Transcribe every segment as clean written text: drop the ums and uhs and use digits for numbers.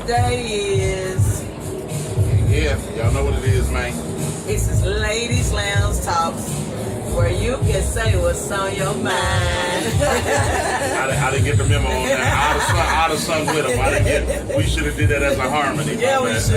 today is... Yeah, y'all know what it is, man. This is Ladies Lounge Talks, where you can say what's on your mind. I didn't get the memo on that. I'd have sung with him. We should have did that as a harmony. Yeah, we should.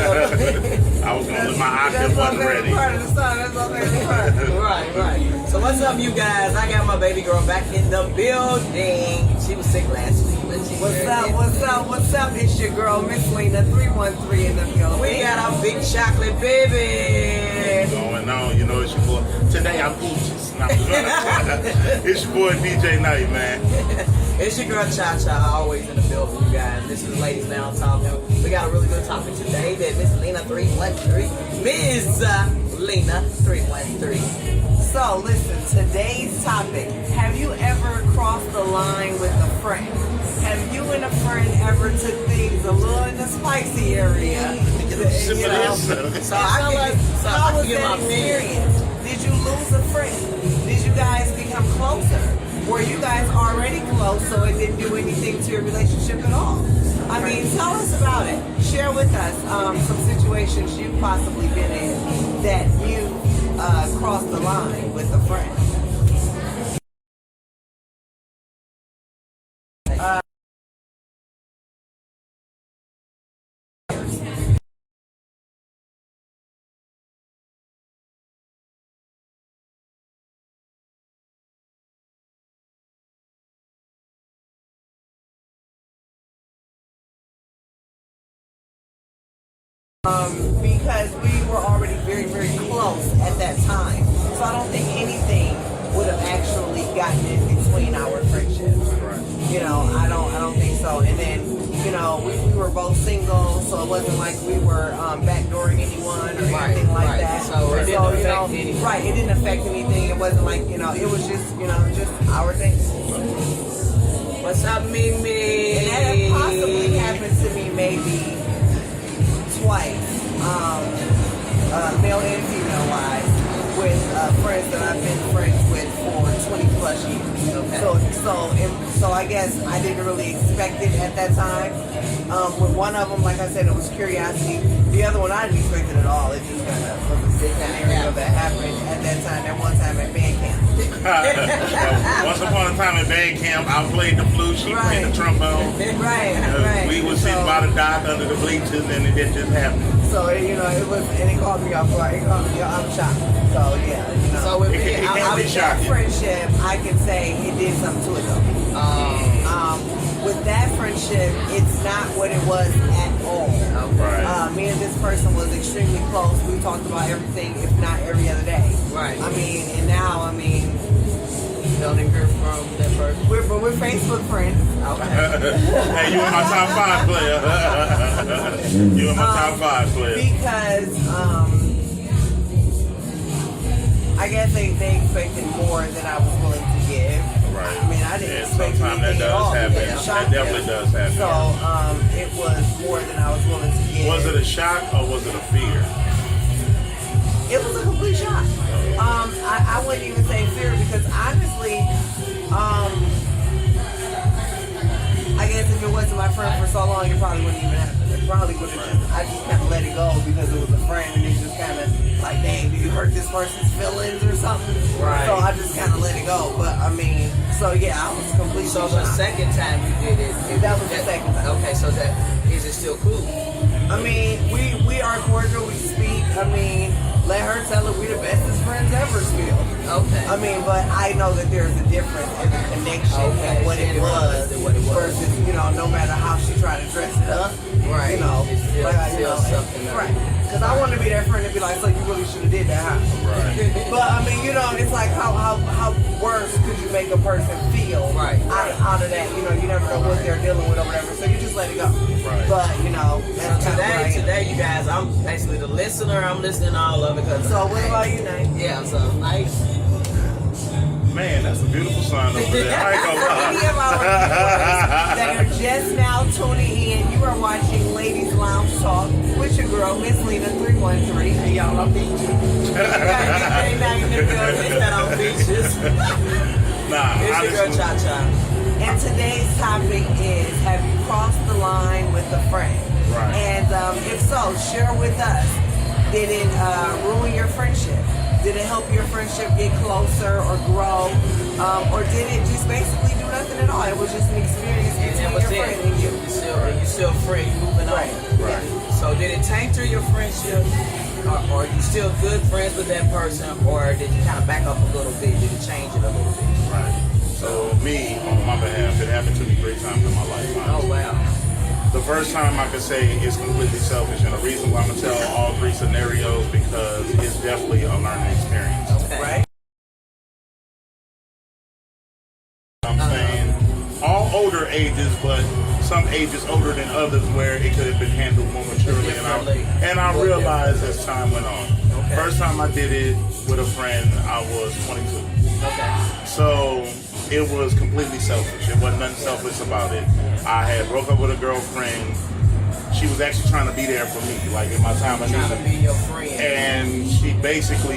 I was going to let my octave wasn't ready. Part of the song. That's my favorite part. Right. So what's up, you guys? I got my baby girl back in the building. She was sick last week, but she What's up? It's your girl, Miss Lena 313 in the building. We got our big chocolate baby. Going on, you know, it's your boy. Today I'm peaches. It's your boy DJ Knight, man. It's your girl Cha Cha, always in the building, you guys. This is Ladies Now Talking. We got a really good topic today that Miss Lena 313, Ms. Lena 313. So listen, today's topic, have you ever crossed the line with a friend? Have you and a friend ever took things a little in the spicy area? So how was that experience? Did you lose a friend? Did you guys become closer? Were you guys already close so it didn't do anything to your relationship at all? I mean, tell us about it. Share with us some situations you've possibly been in that you crossed the line with a friend. Because we were already very, very close at that time. So I don't think anything would have actually gotten in between our friendships. Right. You know, I don't think so. And then, you know, we were both single, so it wasn't like we were backdooring anyone or anything like that. So it didn't affect anything. Right, it didn't affect anything. It wasn't like, you know, it was just, you know, just our thing. What's up, Mimi? And that had possibly happened to me maybe twice, male and female wise, with friends that I've been friends with for 20 plus years. Okay. So I guess I didn't really expect it at that time. With one of them, like I said, it was curiosity. The other one, I didn't expect it at all. It just kind of was a scenario that happened at that time, that one time at band camp. Once upon a time at band camp, I played the flute, she played the trombone. Right. We would sit by the dock under the bleachers, and it just happened. So, you know, it was, and it caught me off guard. It caught me, I'm shocked. So, yeah, you know. So with It can be shocking. Friendship, I can say it did something to it though. With that friendship, it's not what it was at all. Right. Me and this person was extremely close. We talked about everything, if not every other day. Right. I mean, and now, I mean, don't hear from that person. we're Facebook friends. Okay. Hey, you in my top 5 player. You in my top 5 player. Because, I guess they expected more than I was willing to give. Right. I mean, I didn't expect sometimes that anything at does all. happen. It That shocked definitely them. does happen. So, it was more than I was willing to give. Was it a shock or was it a fear? It was a complete shock. I wouldn't even say fear because honestly, I guess if it wasn't my friend for so long, it probably wouldn't even happen. It probably would have just, I just kind of let it go because it was a friend and it just kind of like, dang, did you hurt this person's feelings or something? Right. So I just kind of let it go. But I mean, so yeah, I was completely So the shocked. second time you did it, That was the second time. Okay, so that is it still cool? I mean, we are cordial, we speak. I mean, let her tell her we the bestest friends ever still. Okay. I mean, but I know that there's a difference in the connection and what it was versus, you know, no matter how she tried to dress it up. Right. You know, It's still- like, still something else. right. Because I want to be that friend and be like, so you really should have did that, huh? Right. But I mean, you know, it's like how worse could you make a person feel Right. out of that? You know, you never know what they're dealing with or whatever, so you just let it go. Right. But you know, that's So kind of where I am. today, you guys, I'm basically the listener. I'm listening to all of it. Cause So what about you, Nate? Yeah, so nice. Man, that's a beautiful sign over there. I ain't gonna lie. Any of our viewers that are just now tuning in, you are watching Ladies Lounge Talk with your girl, Miss Lena 313. And y'all, I'm beat you. It's that on beaches. Nah, It's your girl honestly, Cha Cha. And today's topic is, have you crossed the line with a friend? Right. And if so, share with us. Did it ruin your friendship? Did it help your friendship get closer or grow? Or did it just basically do nothing at all? It was just an experience And between that your was friend it. and you. You still free, moving Right. on. Right. So did it tainter your friendship? Or are you still good friends with that person? Or did you kind of back up a little bit? Did it change it a little bit? Right. So me, on my behalf, it happened to me 3 times in my life. Oh, wow. The first time I could say is completely selfish, and the reason why I'm gonna tell all 3 scenarios because it's definitely a learning experience. Okay. Right? I'm saying all older ages, but some ages older than others where it could have been handled more maturely. And I realized as time went on. Okay. First time I did it with a friend, I was 22. Okay. So it was completely selfish. It wasn't nothing selfish about it. I had broke up with a girlfriend. She was actually trying to be there for me, like in my time of Trying to be need. your friend. And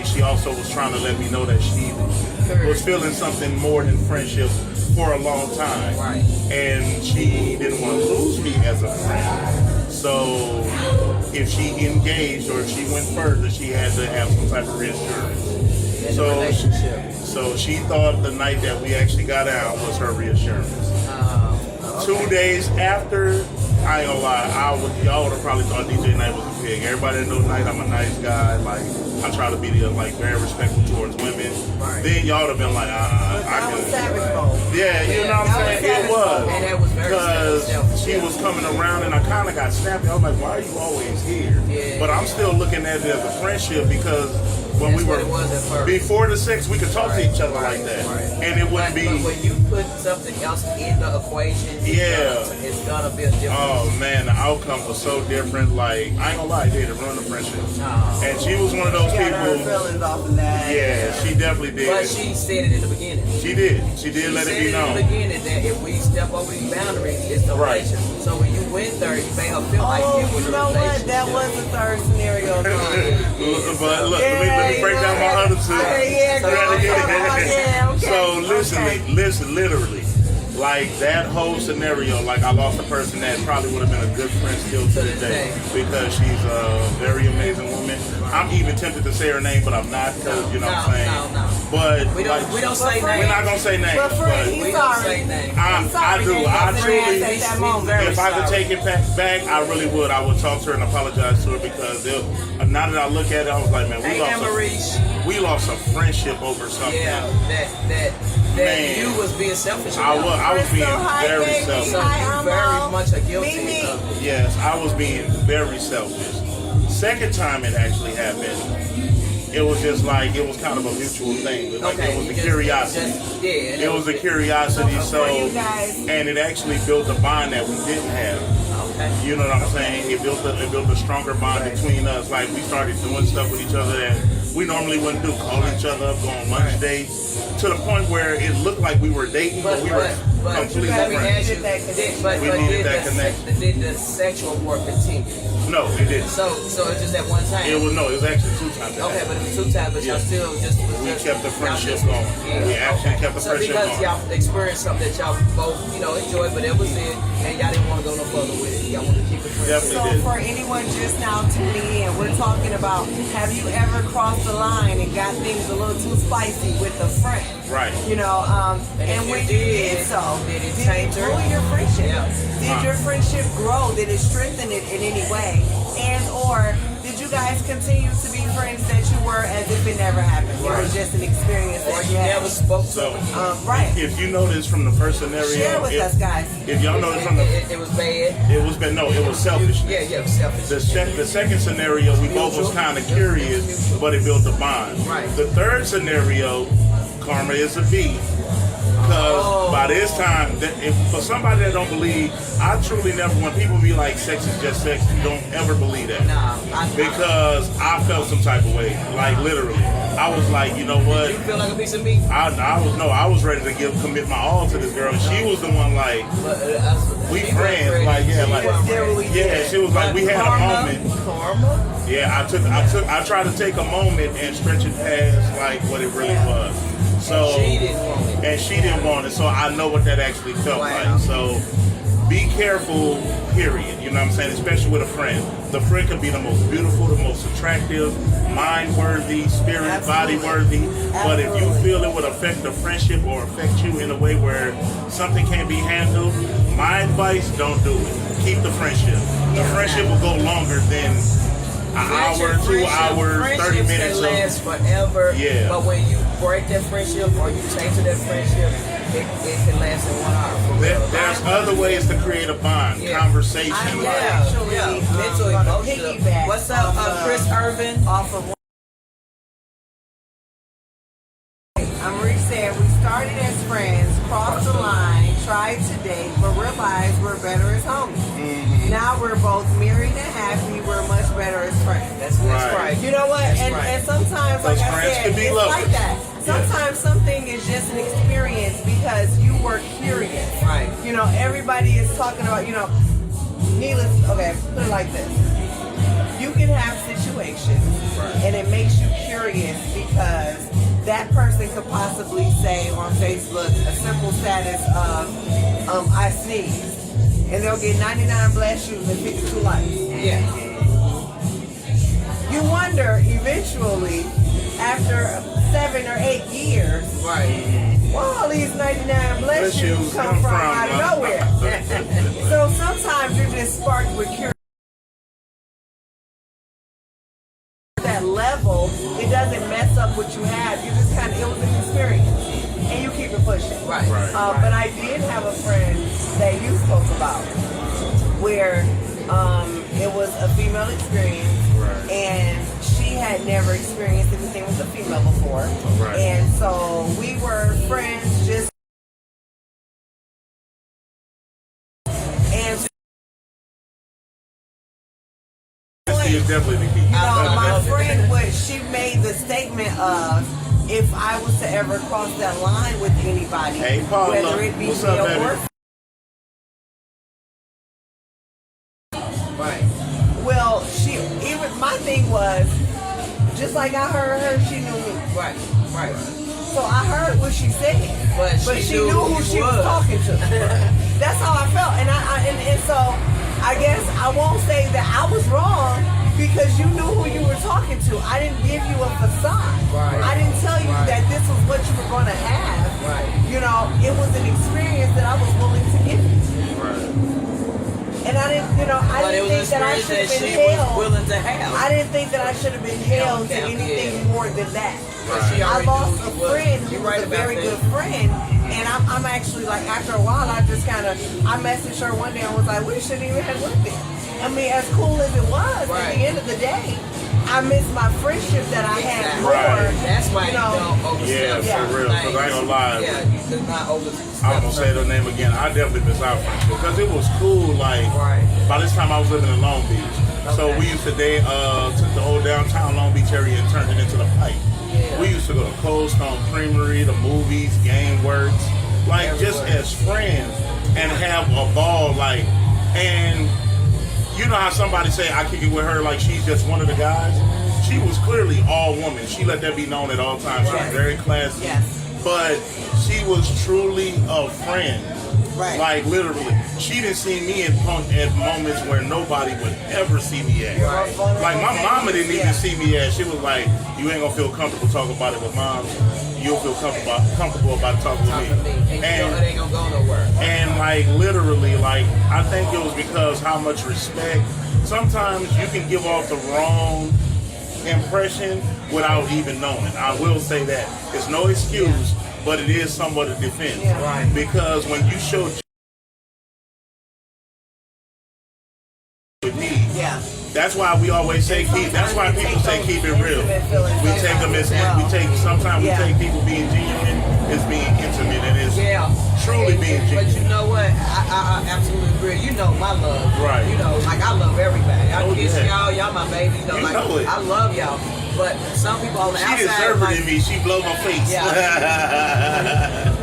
she also was trying to let me know that she was feeling something more than friendship for a long time. Right. And she didn't want to lose me as a friend. So if she engaged or if she went further, she had to have some type of reassurance. In the relationship. So she thought the night that we actually got out was her reassurance. Okay. 2 days after, I ain't gonna lie, y'all would have probably thought DJ Knight was a pig. Everybody that knows Knight, I'm a nice guy. Like, I try to be very respectful towards women. Right. Then y'all would have been like, That was savage mode. yeah, you know what I'm saying? It was. And that was very Because selfish. she was coming around and I kind of got snappy. I was like, why are you always here? Yeah. But I'm still looking at it as a friendship because when That's we what were it was at first. before the sex, we could talk to each other Right, like that. right. And it wouldn't But be, when you put something else in the equation, it's gonna be a different. oh man, the outcome was so different. Like, I ain't gonna lie, it ruined the friendship. Oh. And she was one of those She got her people, feelings off of that. yeah, she definitely did. But she said it in the beginning. She did. She did let it be in the known. beginning that if we step over these boundaries, it's the Right. relationship. So when you went there, you made her feel like Oh, it was you a know what? relationship. That was the third scenario. But look, let me break down my other two. Yeah, Try to get it. yeah, okay. So Okay. listen, literally, like that whole scenario, like I lost a person that probably would have been a good friend still to this day because she's a very amazing woman. I'm even tempted to say her name, but I'm not because you know what I'm saying. No. But We don't say But names. we're not gonna say names. But friend, But he's We don't say sorry. names. I sorry do. that I your truly. friends at that moment. Very If I could sorry. take it back, I really would. I would talk to her and apologize to her because now that I look at it, I was like, man, Hey, Anne-Marie. we lost a friendship over something. Yeah, that Man. you was being selfish. I was being Crystal, hi, very baby. selfish. So Hi, you very Amo. much are guilty Mimi. of it. Yes, I was being very selfish. Second time it actually happened, it was just like it was kind of a mutual thing. Like it was you the just- curiosity. Yeah, It was the curiosity. So, For you guys. and it actually built a bond that we didn't have. Okay. You know what I'm saying? It built a stronger bond between us. Like we started doing stuff with each other that we normally wouldn't do. Call each other up, go on lunch dates, to the point where it looked like we were dating, but we were completely let me friends. ask you, We needed that connection. did the sexual work continue? No, it didn't. So it's just that one time. It was actually 2 times. Okay, but it was 2 times, but y'all Yeah. still just We kept the friendship y'all going. We actually kept the so friendship because going. y'all experienced something that y'all both, enjoyed, but it was it, and y'all didn't want to go no further with it. Y'all wanted to keep it friendship. Definitely So did. for anyone just now tuning in, we're talking about, have you ever crossed the line and got things a little too spicy with a friend? Right. And if when you you did, did so, did it did taint it her? ruin your friendship? Yeah. Did your friendship grow? Did it strengthen it in any way? And or did you guys continue to be friends that you were as if it never happened? It was just an experience Or that you you had. never spoke to So, them. Right. if you notice from the first scenario, Share with us, guys. if y'all notice from the, It was bad. it was selfish. Yeah, it was selfish. The second scenario, we both was kind of curious, but it built a bond. Right. The third scenario, karma is a B. Because by this time, for somebody that don't believe, I truly never, when people be like, sex is just sex, you don't ever believe that. Nah, Because I felt some type of way, like literally. I was like, you know what? you feel like a piece of meat. I was ready to commit my all to this girl. She was the one like, we She friends, wasn't like yeah, ready. like She wasn't ready. yeah. She was like, we had a moment. Karma? Yeah, I tried to take a moment and stretch it past like what it really was. So She didn't want it. and she didn't want it, so I know what that actually felt Wow. like. So be careful, period. You know what I'm saying? Especially with a friend. The friend could be the most beautiful, the most attractive, mind-worthy, spirit, Absolutely. body-worthy. But if you Absolutely. feel it would affect the friendship or affect you in a way where something can't be handled, my advice, don't do it. Keep the friendship. The friendship will go longer than an hour, 2 hours, 30 minutes. Can last forever. Yeah. But when you break that friendship or you change to that friendship, it can last in 1 hour. For real. There's other ways to create a bond, Yeah. conversation. I like- actually, mental, gonna emotional. piggyback What's up, off, Chris Irvin? off of I'm reset. We started as friends, crossed the line, tried to date, but realized we're better as homies. Now we're both married and happy. We're much better as friends. That's Right. right. You know what? That's And, right. and sometimes, like Those I friends said, can be it's lovers. like that. Sometimes something is just an experience because you were curious. Right. You know, everybody is talking about, you know, okay, put it like this. You can have situations and it makes you curious because that person could possibly say on Facebook a simple status of I sneezed. And they'll get 99 blessed shoes and 52 likes. Yeah. You wonder eventually, after 7 or 8 years, Right. where all these 99 blessed shoes come from out of nowhere. So sometimes you're just sparked with curiosity. That level, it doesn't mess up what you have. You just kind of, it was an experience. And you keep it pushing. Right. Right. But I did have a friend that you spoke about where it was a female experience Right. and she had never experienced anything with a female before. Right. And so we were friends just and Honesty is definitely the key. you know, my love it. friend, what she made the statement of, if I was to ever cross that line with anybody, Hey, Paula, whether it be what's up, male baby? or Right. well, she even my thing was just like I heard her, she knew me. Right. Right. So I heard what she said, But she knew knew who you she was talking to. That's how I felt, and so I guess I won't say that I was wrong because you knew who you were talking to. I didn't give you a facade. Right. I didn't tell you Right. that this was what you were going to have. Right. You know, it was an experience that I was willing to give you. Right. And I didn't, you know, I But it didn't was think an that I experience should that have she been was held. willing to have. I didn't think that I should have been held to Yeah, anything yeah. more than that. But she I already lost knew a you was. friend who You're was right a about very that. good friend, and I'm actually like, after a while, I just kind of, I messaged her one day and was like, we shouldn't even have went there. I mean, as cool as it was, at Right. the end of the day, I miss my friendship that I had Exactly. more. Right. That's why you know, don't overstep. Yeah, for real. Because I ain't gonna lie. Yeah, you do not overstep. I'm gonna say the name again. I definitely miss our friendship because it was cool. Like Right. by this time, I was living in Long Beach, so Okay. we used to took the whole downtown Long Beach area and turned it into the Pike. Yeah. We used to go to Cold Stone Creamery, the movies, Game Works, like just Everywhere. as friends, and have a ball. Like, and you know how somebody say I kick it with her like she's just one of the guys. She was clearly all woman. She let that be known at all times. She was Right. very classy. Yes. But she was truly a friend. Right. Like literally. She didn't see me at moments where nobody would ever see me at. Right. Like my mama didn't even Yeah. see me at. She was like, you ain't gonna feel comfortable talking about it with moms. You'll feel comfortable about talking Talk with to me. me. And you know it ain't gonna go nowhere. And like literally, like I think it was because how much respect. Sometimes you can give off the wrong impression without even knowing. I will say that it's no excuse, but it is somewhat a defense. Yeah. Right. Because when you show with me, Yeah. that's why we always say keep. That's why people say keep it real. We take them as we take. Sometimes we Yeah. take people being genuine as being intimate, and it's Yeah. truly being But you genuine. know what? I absolutely agree. You know my love. Right. You know, like I love everybody. I Oh, kiss yeah. y'all. Y'all my baby. You know, You like know it. I love y'all. But some people on the She outside deserved like, it in me. She blow my face.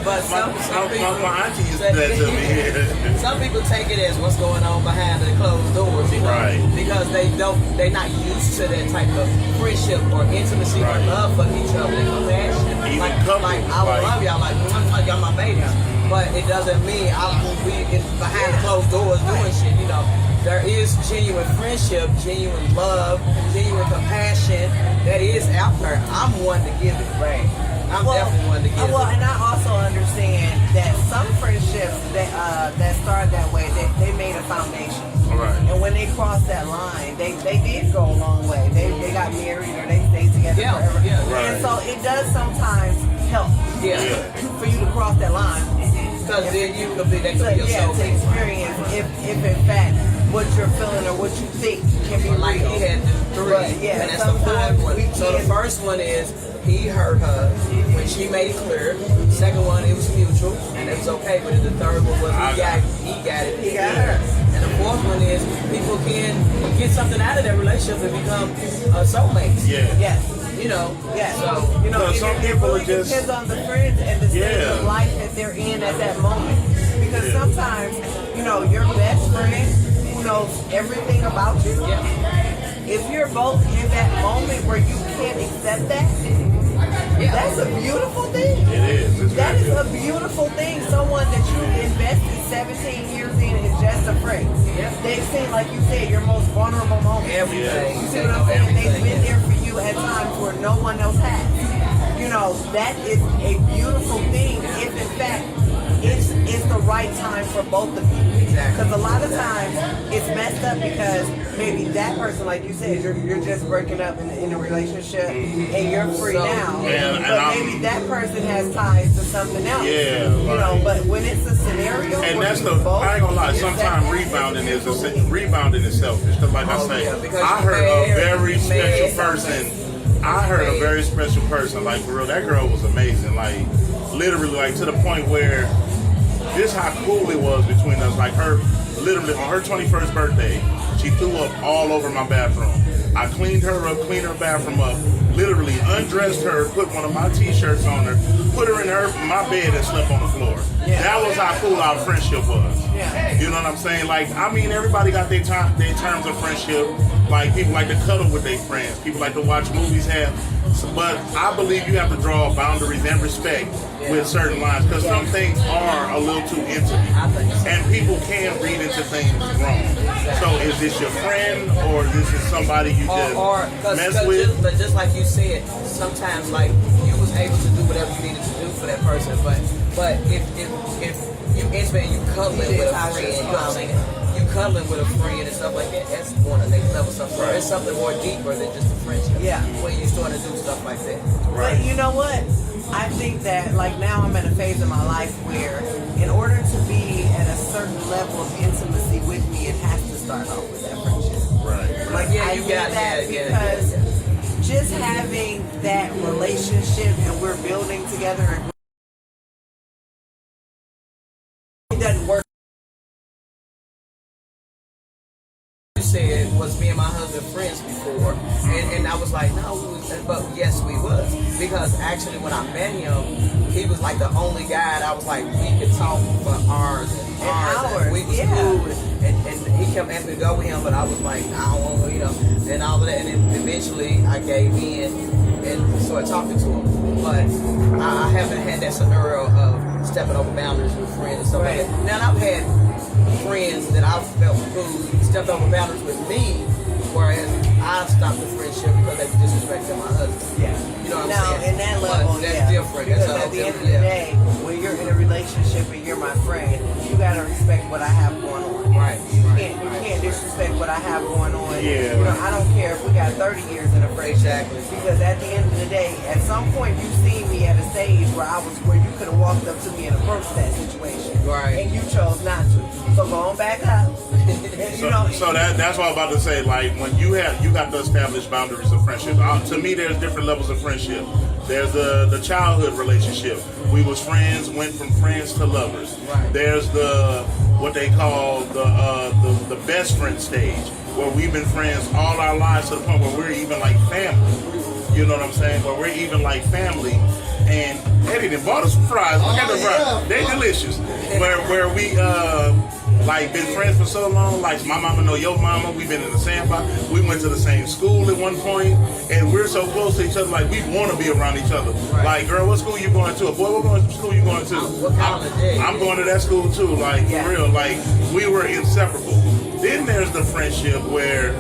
but some people my auntie used to do that to me. Some people take it as what's going on behind the closed doors, you know, Right. because they're not used to that type of friendship or intimacy Right. or love for each other and compassion. Even like, couples, like I would like- love y'all, like y'all my babies, but it doesn't mean I won't be behind closed doors doing shit. You know, there is genuine friendship, genuine love, genuine compassion that is out there. I'm one to give it. Right. I'm definitely one to give Well, it. and I also understand that some friendships that started that way, they made a foundation. Right. And when they crossed that line, they did go a long way. They got married or they stayed together Yeah, forever. yeah. Right. And so it does sometimes help Yeah. for you to cross that line. Because then you could be, that could To, be your yeah, to soulmate. experience if in fact what you're feeling or what you think can be Like real. he had the three, Right, yeah, and that's the sometimes fourth we one. So the can- first one is he hurt her when she made it clear. Second one, it was mutual, and it was okay. But the third one was he got it. He got her. And the fourth one is people can get something out of their relationship and become soulmates. Yeah. Yes. You know. Yeah. So You know, Because it, some it people really are just- depends on the friends and the stage Yeah. of life that they're in at that moment. Because Yeah. sometimes, you know, your best friend who knows everything about you, yeah. if you're both in that moment where you can't accept that, that's a beautiful thing. It is. It's That very is a good. beautiful thing. Someone that you invested 17 years in is just a friend. Yeah. They've seen, like you said, your most vulnerable moment. Everything. You see They what know I'm saying? They've everything. been there for you at times where no one else has. You know, that is a beautiful thing if in fact it's the right time for both of you. Exactly. Because a lot of times it's messed up because maybe that person, like you said, you're just breaking up in a relationship and you're free So, now. and but I'm- maybe that person has ties to something else. Yeah, You know, right. but when it's a scenario And where that's you the, both I ain't gonna lie, accept sometimes that- rebounding is selfish. Because like I Oh, say, yeah, because I you heard a married- very you married special person. something. I heard a Married. very special person, like for real, that girl was amazing. Like literally, like to the point where this how cool it was between us. Like her, literally on her 21st birthday, she threw up all over my bathroom. I cleaned her up, cleaned her bathroom up, literally undressed her, put one of my t-shirts on her, put her in my bed and slept on the floor. Yeah. That was how cool our friendship was. Yeah. You know what I'm saying? Like, I mean, everybody got their terms of friendship. Like, people like to cuddle with their friends. People like to watch movies. But I believe you have to draw boundaries and respect with certain lines because some things are a little too intimate. I think so. And people can read into things wrong. So is this your friend or this is somebody you just mess with? But just like you said, sometimes like you was able to do whatever you needed to do for that person, but if you intimate, you cuddling with a friend, you know what I'm saying? You cuddling with a friend and stuff like that, that's on the next level. Something Right. it's something more deeper than just a friendship. Yeah. When you start to do stuff like that. But you know what? I think that like now I'm at a phase in my life where in order to be at a certain level of intimacy with me, it has to start off with that friendship. Right. Like yeah, I you think got that yeah, because yeah. just having that relationship and we're building together and it doesn't work. You said was me and my husband friends before, and I was like, no, we was, but yes, we was because actually when I met him, he was like the only guy that I was like we could talk for hours and hours. And we was yeah. cool, and he kept asking me to go with him, but I was like, I don't want to, you know, and all of that, and then eventually I gave in and started talking to him, but I haven't had that scenario of stepping over boundaries with friends and stuff Right. like that. Now I've had friends that I felt who stepped over boundaries with me, whereas I stopped the friendship because they disrespected my husband. Yeah. You know what I'm now, saying? in that But level, that's yeah. different. Because That's at the end of different, the yeah. day, when you're in a relationship and you're my friend, you gotta respect what I have going on. Right. You can't disrespect what I have going on. Yeah. You know, I don't care if we got 30 years in a friendship. Exactly. Because at the end of the day, at some point you see me at a stage where you could have walked up to me and approached that situation. Right. And you chose not to. So go on back up. And, you know, So that's what I'm about to say. Like when you got to establish boundaries of friendship. To me, there's different levels of friendship. There's the childhood relationship. We was friends, went from friends to lovers. Right. There's what they call the best friend stage, where we've been friends all our lives to the point where we're even like family. You know what I'm saying? Where we're even like family. And Eddie done bought us some fries. Look at the fries. They're delicious. Where like been friends for so long. Like my mama know your mama. We've been in the sandbox. We went to the same school at one point, and we're so close to each other. Like we want to be around each other. Right. Like, girl, what school you going to? Boy, what school you going to? What college? I'm going to that school too. Like Yeah. for real. Like we were inseparable. Then there's the friendship where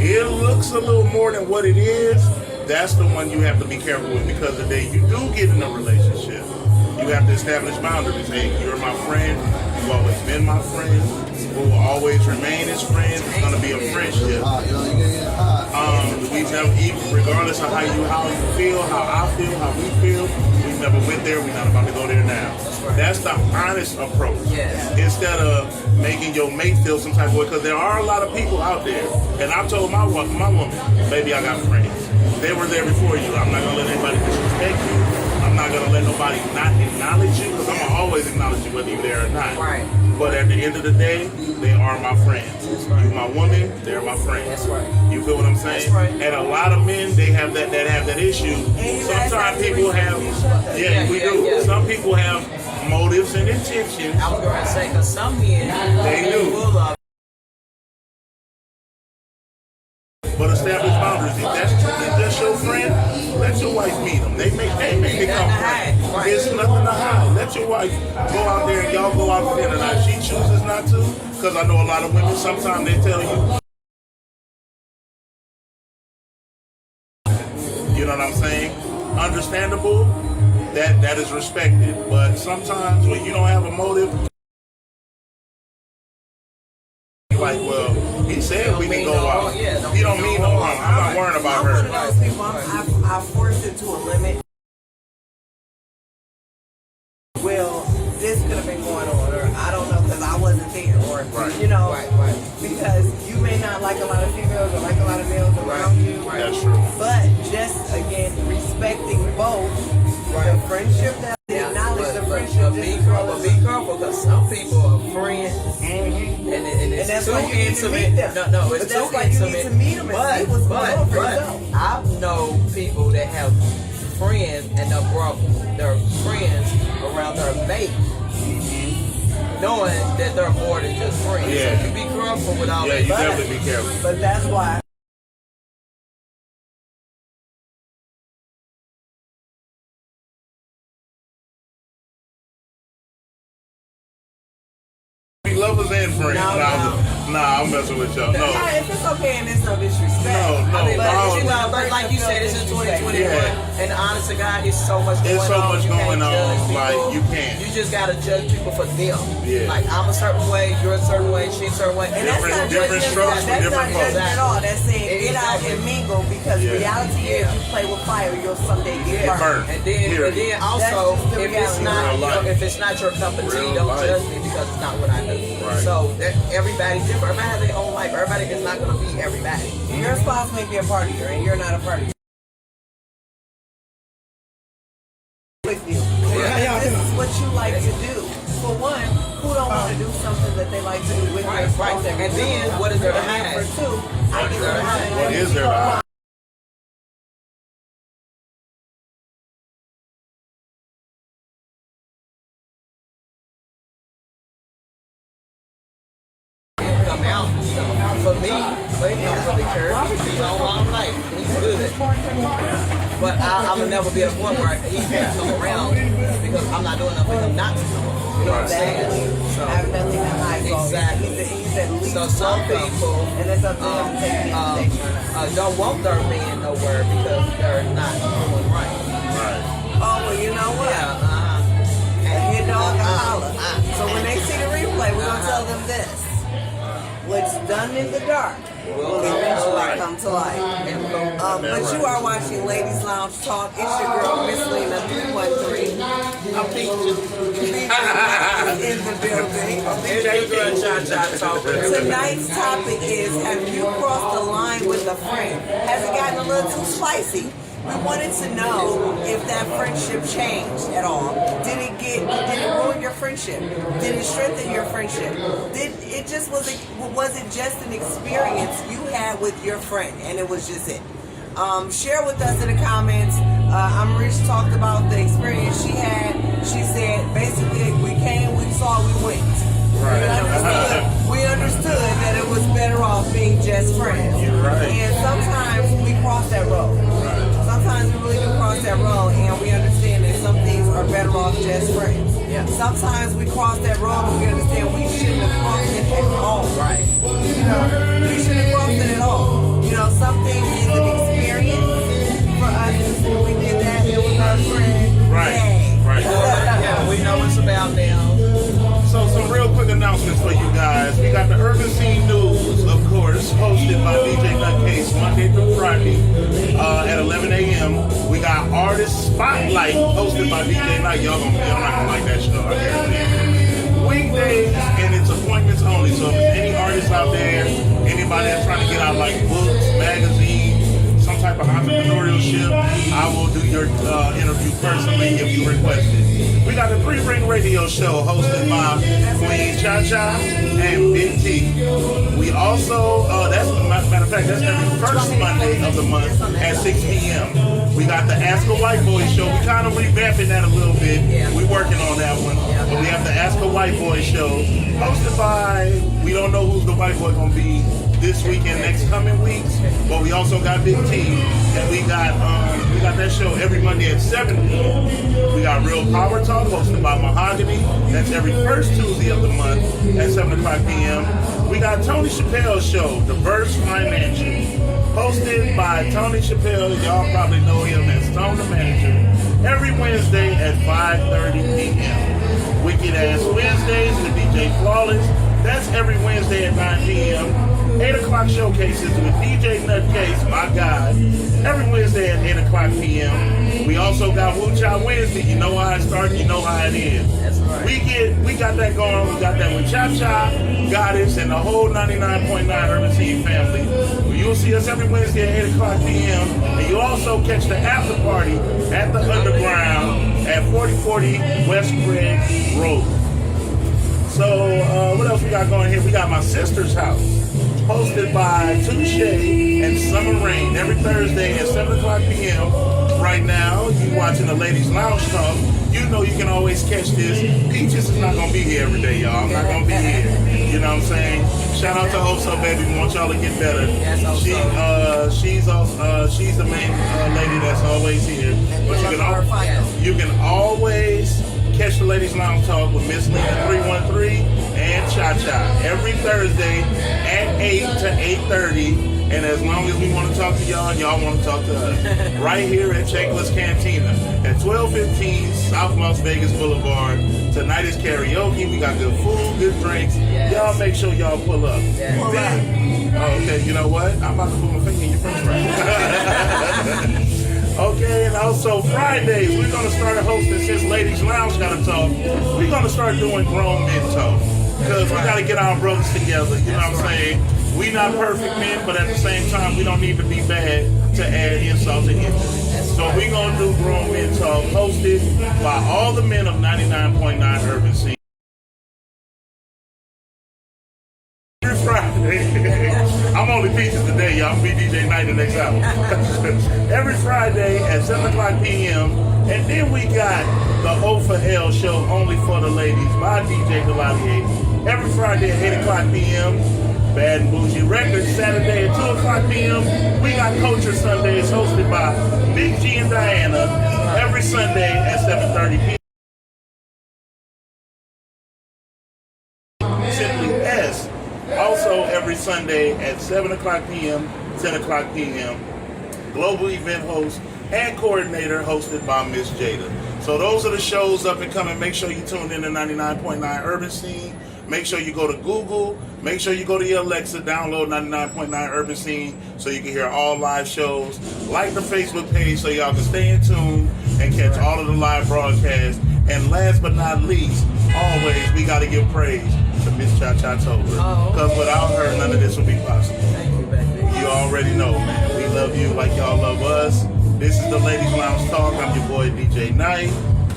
it looks a little more than what it is. That's the one you have to be careful with, because the day you do get in a relationship, you have to establish boundaries. Hey, you're my friend. You've always been my friend. We will always remain as friends. It's going to be a friendship. We've never, even regardless of how you feel, how I feel, how we feel, we've never went there. We're not about to go there now. That's the honest approach. Yes. Instead of making your mate feel some type of way, because there are a lot of people out there. And I told my woman, baby, I got friends. They were there before you. I'm not gonna let anybody disrespect you. I'm not gonna let nobody not acknowledge you, because I'm gonna always acknowledge you whether you're there or not. Right. But at the end of the day, they are my friends. right. You my woman, they're my friends. That's right. You feel what I'm saying? That's right. And a lot of men, they have that issue. And you guys have Sometimes to people have, respect each other. yeah, we do. Yeah. Some people have motives and intentions. I was going to say, because some men, They do. full of But establish boundaries. If that's your friend, let your wife meet them. They may become nothing to hide. friends. Right. There's nothing to hide. Let your wife go out there and y'all go out for dinner. Now, if she chooses not to, because I know a lot of women, sometimes they tell you know what I'm saying? Understandable, that is respected. But sometimes when you don't have a motive, like, well, he said we can go out. He don't mean no harm. I'm not worrying about I'm one of her. those people. I force it to a limit. Well, this could have been going on, or I don't know because I wasn't there, or Right. you know, Right. because you may not like a lot of females or like a lot of males around you. That's true. But just again, respecting both the friendship that acknowledge the friendship. But be careful, because some people are friends, and it's that's too why you need to intimate. meet them. No, But it's that's too why you intimate. need to meet them and see what's going on for yourself. I know people that have friends and they brought their friends around their mate, knowing that they're more than just friends. Yeah. So you be careful with all Yeah, that. you definitely be careful. But that's why. Be lovers and friends. Nah, I'm messing with y'all. No. Yeah, if it's okay and there's no disrespect. No, I mean, no. but like you said, this is 2021, Yeah. and honest to God, it's so much going on. It's so much You can't going on, judge people. like, you can't. You just gotta judge people for them. Yeah. Like, I'm a certain way, you're a certain way, she's a certain way. And that's not Different judgment strokes for that's different not folks. judgment at all. That's saying get out Exactly. and mingle, because Yeah. reality is you play with fire, you'll someday get Yeah. burned. Burn. And then Period. also, That's just the if it's reality. not, Real life. if it's not your cup of tea, Real don't life. judge me because it's not what I do. Right. So everybody's different. Everybody has their own life. Everybody is not gonna be everybody. Your spouse may be a partier and you're not a partier. With you. Because this is what you like to do. For one, who don't want to do something that they like to do with Right, their spouse right. every And day? then, what is there to hide? For two, I What is get there to to hide? What is there to hide? Come out. For me, but he don't really care. He's on long life. He's good. But I will never be at a point where he can't come around because I'm not doing nothing for him not to come around. You know what I'm Exactly. saying? So, Have nothing to hide. Exactly. He's at least So some welcome. people And it's up to them to take the invitation or not. don't want their man nowhere because they're not doing right. Right. Oh, well, you know what? Yeah, Hit dog and holler. Uh-huh. So when they see the replay, we're going to tell them this. What's done in the dark will eventually come to light. But you are watching Ladies Lounge Talk. It's your girl, Miss Lena 313. I'm in the building. Tonight's topic is, have you crossed the line with a friend? Has it gotten a little too spicy? We wanted to know if that friendship changed at all. Did it ruin your friendship? Did it strengthen your friendship? Was it just an experience you had with your friend and it was just it? Share with us in the comments. Amrish talked about the experience she had. She said basically we came, we saw, we went. We understood that it was better off being just friends. Right. And sometimes we cross that road. Sometimes we really do cross that road, and we understand that some things are better off just friends. Yeah. Sometimes we cross that road, and we understand we shouldn't have crossed it at all. Right. You know, we shouldn't have crossed it at all. You know, some things is an experience for us. When we did that, it was our friend. Right. Yay. Right. Yeah, we know it's about now. So some real quick announcements for you guys. We got the Urban Scene News, of course, hosted by DJ Nutcase Monday through Friday at 11 a.m. We got Artist Spotlight hosted by DJ Night. Y'all not gonna like that show, I guarantee. Weekdays and it's appointments only. So if there's any artists out there, anybody that's trying to get out like books, magazines, some type of entrepreneurship, I will do your interview personally if you request it. We got the Pre-Ring Radio Show hosted by Queen Cha-Cha and Big T. We also, matter of fact, that's every first Monday of the month at 6 p.m. We got the Ask a White Boy Show. We kind of revamping that a little bit. Yeah. We're working on that one. Yeah. But we have the Ask a White Boy Show hosted by, we don't know who's the white boy going to be this week and next coming weeks, but we also got Big T, and we got that show every Monday at 7 p.m. We got Real Power Talk hosted by Mahogany. That's every first Tuesday of the month at 7 o'clock p.m. We got Tony Chappelle's show, Diverse Financial, hosted by Tony Chappelle. Y'all probably know him as Tone the Manager. Every Wednesday at 5:30 p.m. Wicked Ass Wednesdays with DJ Flawless. That's every Wednesday at 9 p.m. 8 o'clock showcases with DJ Nutcase, my guy, every Wednesday at 8 o'clock p.m. We also got Woo Cha Wednesday. You know how it starts, you know how it ends. That's right. We got that going. We got that with Cha Cha, Goddess, and the whole 99.9 Urban Scene family. You'll see us every Wednesday at 8 o'clock p.m. And you'll also catch the after party at the Underground at 4040 West Craig Road. So what else we got going here? We got My Sister's House, hosted by Touche and Summer Rain every Thursday at 7 o'clock p.m. Right now, you watching the Ladies Lounge Talk. You know you can always catch this. Peaches is not going to be here every day, y'all. I'm not going to be here. You know what I'm saying? Shout out to Oso, baby. We want y'all to get better. Yes, Oso. She's the main lady that's always here. But you can always catch the Ladies Lounge Talk with Miss Lena 313 and Cha-Cha every Thursday at 8 to 8:30. And as long as we want to talk to y'all, y'all want to talk to us. Right here at Shakeless Cantina at 1215 South Las Vegas Boulevard. Tonight is karaoke. We got good food, good drinks. Yes. Y'all make sure y'all pull up. Yes. Okay, you know what? I'm about to put my finger in your face right. Okay, and also Fridays, we're going to start hosting, since Ladies Lounge got to talk, we're going to start doing Grown Men Talk. Because we got to get our brothers together, you know what I'm saying? We not perfect men, but at the same time, we don't need to be bad to add insult to injury. So we're going to do Grown Men Talk, hosted by all the men of 99.9 Urban Scene. Every Friday, I'm only Peaches today, y'all. I'm going to be DJ Night the next hour. Every Friday at 7 o'clock p.m. And then we got the O for L show, only for the ladies, by DJ Delalier. Every Friday at 8 o'clock p.m. Bad and Bougie Records, Saturday at 2 o'clock p.m. We got Culture Sundays hosted by Big G and Diana every Sunday at 7:30 p.m. Simply S, also every Sunday at 7 o'clock p.m., 10 o'clock p.m. Global event host and coordinator hosted by Miss Jada. So those are the shows up and coming. Make sure you tune in to 99.9 Urban Scene. Make sure you go to Google. Make sure you go to your Alexa, download 99.9 Urban Scene so you can hear all live shows. Like the Facebook page so y'all can stay in tune and catch all of the live broadcasts. And last but not least, always, we got to give praise to Miss Cha-Cha Tober. Because without her, none of this would be possible. Thank you, baby. You already know, man. We love you like y'all love us. This is the Ladies Lounge Talk. I'm your boy, DJ Night.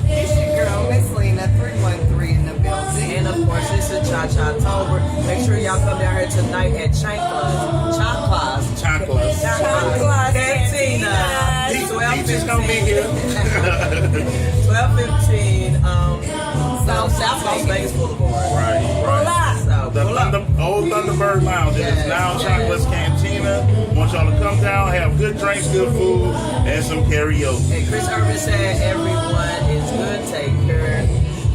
It's your girl, Miss Lena 313 in the building. And of course, this is Cha-Cha Tober. Make sure y'all come down here tonight at Chanclas Cantina. Peaches gonna be here. 12:15 South Las Vegas Boulevard. Right. Hola. So, The pull up. old Thunderbird Lounge. It is Yes, now yes. Chocolate's Cantina. Want y'all to come down, have good drinks, good food, and some karaoke. And Chris Urban said everyone is good, take care.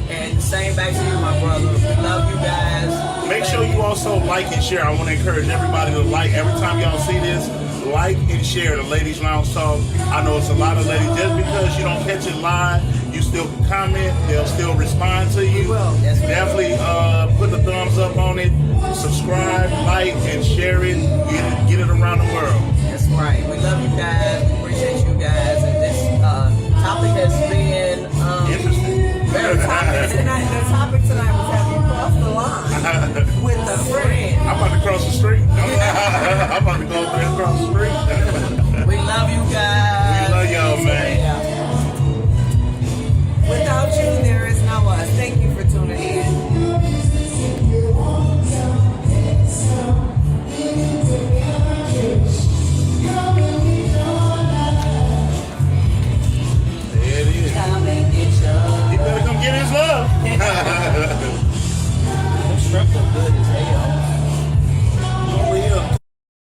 And same back to you, my brother. We love you guys. Make sure you also like and share. I want to encourage everybody to like. Every time y'all see this, like and share the Ladies Lounge Talk. I know it's a lot of ladies. Just because you don't catch it live, you still can comment. They'll still respond to you. will. Yes, we will. Definitely put the thumbs up on it. Subscribe, like, and share it. Get it around the world. That's right. We love you guys. We appreciate you guys. And this topic has been Interesting. very The topic tonight was have you crossed the line with a friend. I'm about to cross the street. I'm about to go over there and cross the street. We love you guys. We love y'all, man. Without you, there is no us. Thank you for tuning in. There it is. Come and get your He better come get his love. Them shrimp look good as hell.